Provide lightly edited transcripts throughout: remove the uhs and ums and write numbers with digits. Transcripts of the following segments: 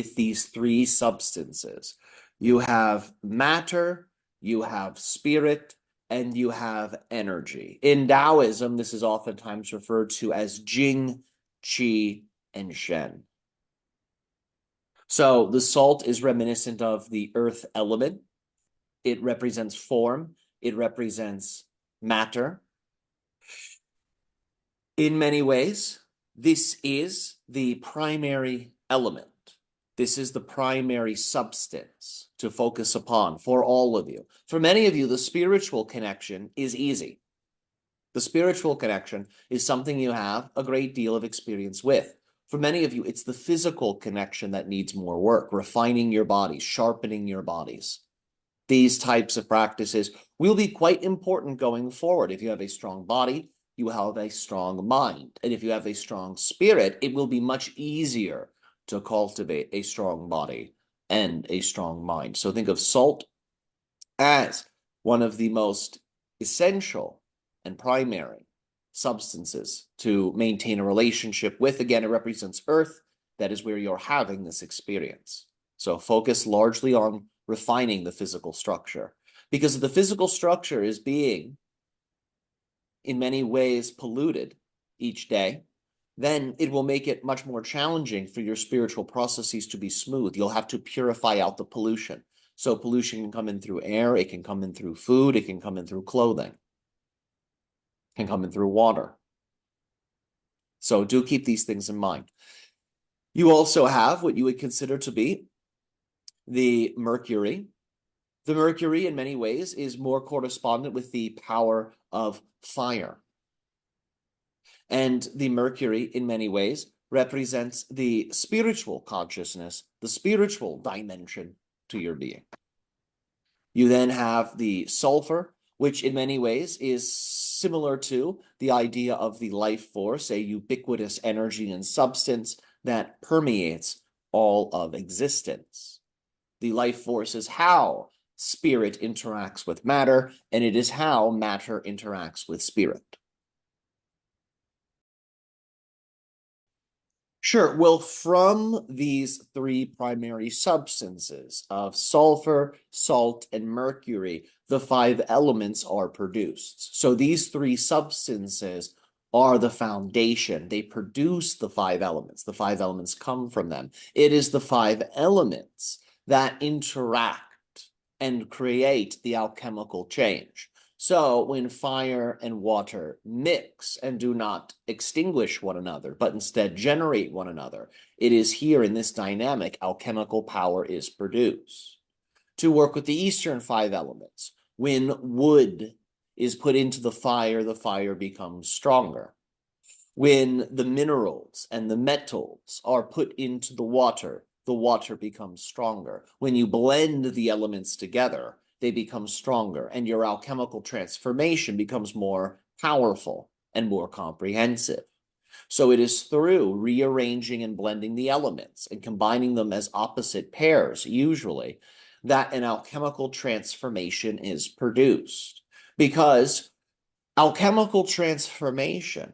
with these three substances. You have matter, you have spirit, and you have energy. In Taoism, this is oftentimes referred to as Jing, Qi, and Shen. So the salt is reminiscent of the earth element. It represents form. It represents matter. In many ways, this is the primary element. This is the primary substance to focus upon for all of you. For many of you, the spiritual connection is easy. The spiritual connection is something you have a great deal of experience with. For many of you, it's the physical connection that needs more work, refining your bodies, sharpening your bodies. These types of practices will be quite important going forward. If you have a strong body, you have a strong mind. And if you have a strong spirit, it will be much easier to cultivate a strong body and a strong mind. So think of salt as one of the most essential and primary substances to maintain a relationship with. Again, it represents earth. That is where you're having this experience. So focus largely on refining the physical structure, because if the physical structure is being in many ways polluted each day, then it will make it much more challenging for your spiritual processes to be smooth. You'll have to purify out the pollution. So pollution can come in through air, it can come in through food, it can come in through clothing, it can come in through water. So do keep these things in mind. You also have what you would consider to be the mercury. The mercury, in many ways, is more correspondent with the power of fire. And the mercury, in many ways, represents the spiritual consciousness, the spiritual dimension to your being. You then have the sulfur, which in many ways is similar to the idea of the life force, a ubiquitous energy and substance that permeates all of existence. The life force is how spirit interacts with matter, and it is how matter interacts with spirit. Sure. Well, from these three primary substances of sulfur, salt, and mercury, the five elements are produced. So these three substances are the foundation. They produce the five elements. The five elements come from them. It is the five elements that interact and create the alchemical change. So when fire and water mix and do not extinguish one another, but instead generate one another, it is here in this dynamic alchemical power is produced. To work with the Eastern five elements, when wood is put into the fire becomes stronger. When the minerals and the metals are put into the water becomes stronger. When you blend the elements together, they become stronger, and your alchemical transformation becomes more powerful and more comprehensive. So it is through rearranging and blending the elements and combining them as opposite pairs, usually, that an alchemical transformation is produced. Because alchemical transformation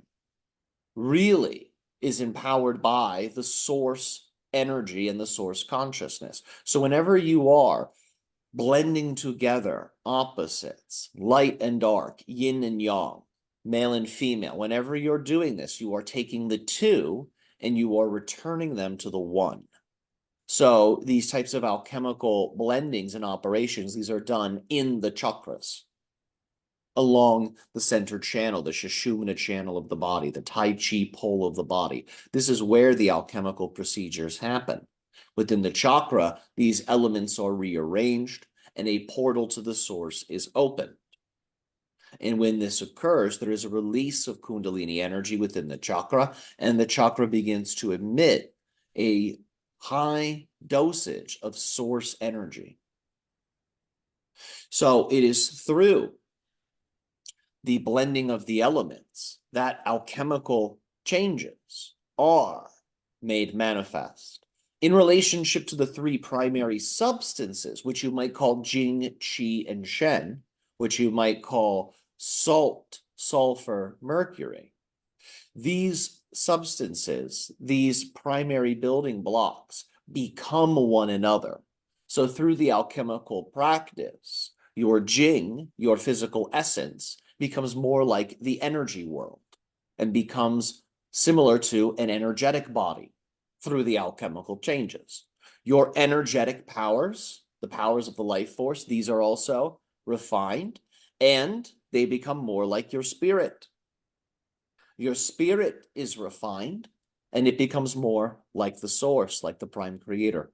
really is empowered by the source energy and the source consciousness. So whenever you are blending together opposites, light and dark, yin and yang, male and female, whenever you're doing this, you are taking the two and you are returning them to the one. So these types of alchemical blendings and operations, these are done in the chakras, along the center channel, the Sushumna channel of the body, the Tai Chi pole of the body. This is where the alchemical procedures happen. Within the chakra, these elements are rearranged and a portal to the source is opened. And when this occurs, there is a release of Kundalini energy within the chakra, and the chakra begins to emit a high dosage of source energy. So it is through the blending of the elements that alchemical changes are made manifest. In relationship to the three primary substances, which you might call Jing, Qi, and Shen, which you might call salt, sulfur, mercury, these substances, these primary building blocks, become one another. So through the alchemical practice, your Jing, your physical essence, becomes more like the energy world and becomes similar to an energetic body through the alchemical changes. Your energetic powers, the powers of the life force, these are also refined and they become more like your spirit. Your spirit is refined and it becomes more like the source, like the prime creator.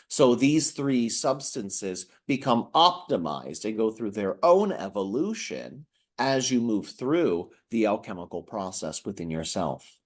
So these three substances become optimized and go through their own evolution as you move through the alchemical process within yourself.